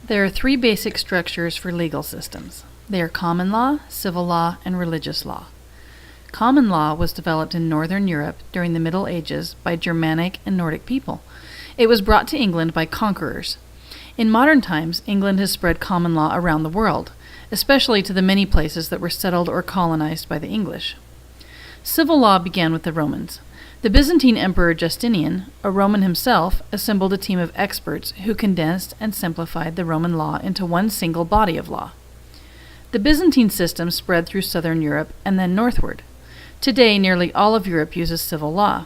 There are three basic structures for legal systems. They are common law, civil law, and religious law. Common law was developed in Northern Europe during the Middle Ages by Germanic and Nordic people. It was brought to England by conquerors. In modern times, England has spread common law around the world, especially to the many places that were settled or colonized by the English. Civil law began with the Romans. The Byzantine Emperor Justinian, a Roman himself, assembled a team of experts who condensed and simplified the Roman law into one single body of law. The Byzantine system spread through southern Europe and then northward. Today, nearly all of Europe uses civil law.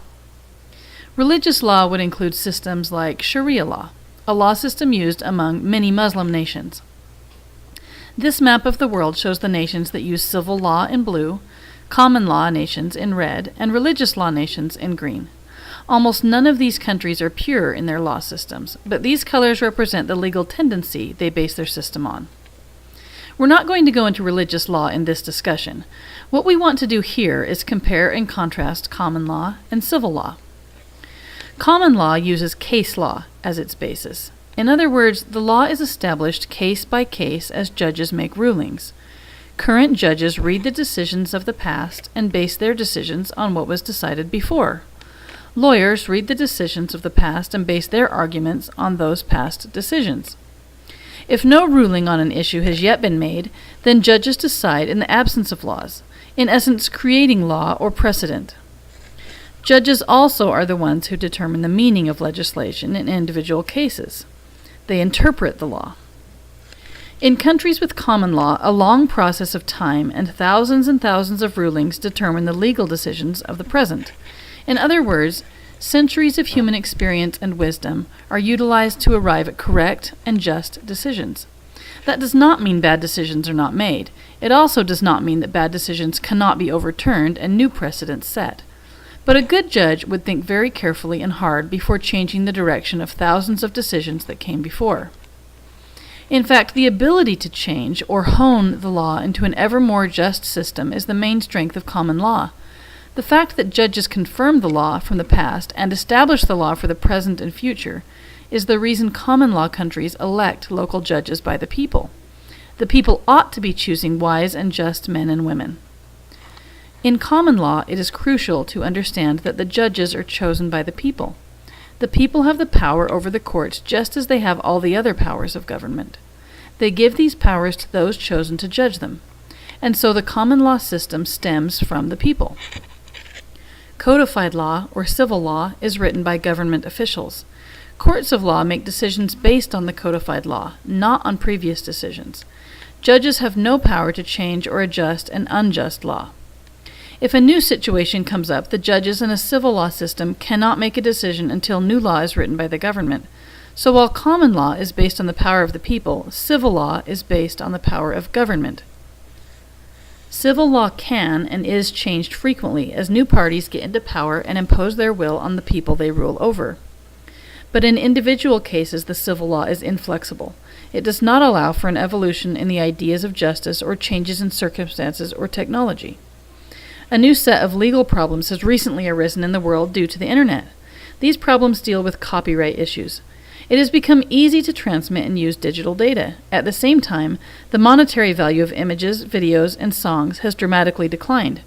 Religious law would include systems like Sharia law, a law system used among many Muslim nations. This map of the world shows the nations that use civil law in blue, common law nations in red, and religious law nations in green. Almost none of these countries are pure in their law systems, but these colors represent the legal tendency they base their system on. We're not going to go into religious law in this discussion. What we want to do here is compare and contrast common law and civil law. Common law uses case law as its basis. In other words, the law is established case by case as judges make rulings. Current judges read the decisions of the past and base their decisions on what was decided before. Lawyers read the decisions of the past and base their arguments on those past decisions. If no ruling on an issue has yet been made, then judges decide in the absence of laws, in essence creating law or precedent. Judges also are the ones who determine the meaning of legislation in individual cases. They interpret the law. In countries with common law, a long process of time and thousands of rulings determine the legal decisions of the present. In other words, centuries of human experience and wisdom are utilized to arrive at correct and just decisions. That does not mean bad decisions are not made. It also does not mean that bad decisions cannot be overturned and new precedents set. But a good judge would think very carefully and hard before changing the direction of thousands of decisions that came before. In fact, the ability to change or hone the law into an ever more just system is the main strength of common law. The fact that judges confirm the law from the past and establish the law for the present and future is the reason common law countries elect local judges by the people. The people ought to be choosing wise and just men and women. In common law, it is crucial to understand that the judges are chosen by the people. The people have the power over the courts just as they have all the other powers of government. They give these powers to those chosen to judge them. And so the common law system stems from the people. Codified law, or civil law, is written by government officials. Courts of law make decisions based on the codified law, not on previous decisions. Judges have no power to change or adjust an unjust law. If a new situation comes up, the judges in a civil law system cannot make a decision until new law is written by the government. So while common law is based on the power of the people, civil law is based on the power of government. Civil law can and is changed frequently as new parties get into power and impose their will on the people they rule over. But in individual cases, the civil law is inflexible. It does not allow for an evolution in the ideas of justice or changes in circumstances or technology. A new set of legal problems has recently arisen in the world due to the Internet. These problems deal with copyright issues. It has become easy to transmit and use digital data. At the same time, the monetary value of images, videos, and songs has dramatically declined.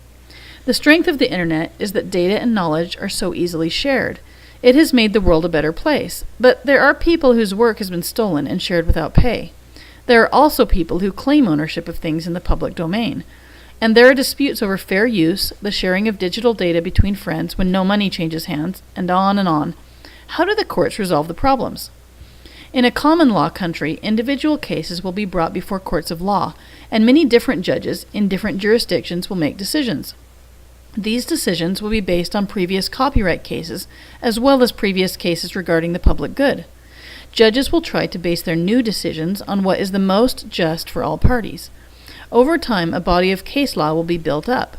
The strength of the Internet is that data and knowledge are so easily shared. It has made the world a better place, but there are people whose work has been stolen and shared without pay. There are also people who claim ownership of things in the public domain. And there are disputes over fair use, the sharing of digital data between friends when no money changes hands, and on and on. How do the courts resolve the problems? In a common law country, individual cases will be brought before courts of law, and many different judges in different jurisdictions will make decisions. These decisions will be based on previous copyright cases, as well as previous cases regarding the public good. Judges will try to base their new decisions on what is the most just for all parties. Over time, a body of case law will be built up.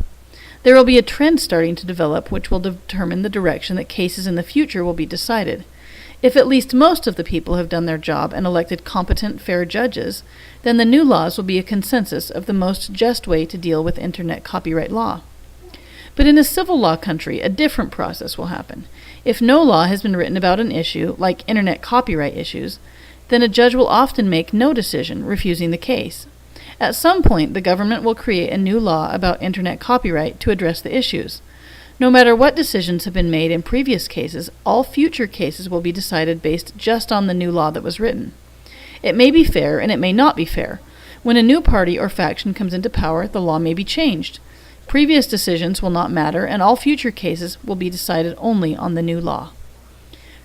There will be a trend starting to develop which will determine the direction that cases in the future will be decided. If at least most of the people have done their job and elected competent, fair judges, then the new laws will be a consensus of the most just way to deal with Internet copyright law. But in a civil law country, a different process will happen. If no law has been written about an issue, like Internet copyright issues, then a judge will often make no decision, refusing the case. At some point, the government will create a new law about internet copyright to address the issues. No matter what decisions have been made in previous cases, all future cases will be decided based just on the new law that was written. It may be fair and it may not be fair. When a new party or faction comes into power, the law may be changed. Previous decisions will not matter, and all future cases will be decided only on the new law.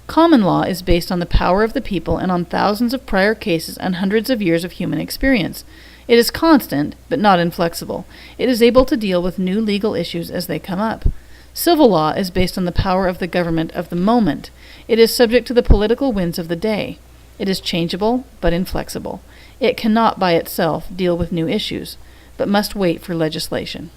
Common law is based on the power of the people and on thousands of prior cases and hundreds of years of human experience. It is constant, but not inflexible. It is able to deal with new legal issues as they come up. Civil law is based on the power of the government of the moment. It is subject to the political winds of the day. It is changeable, but inflexible. It cannot by itself deal with new issues, but must wait for legislation.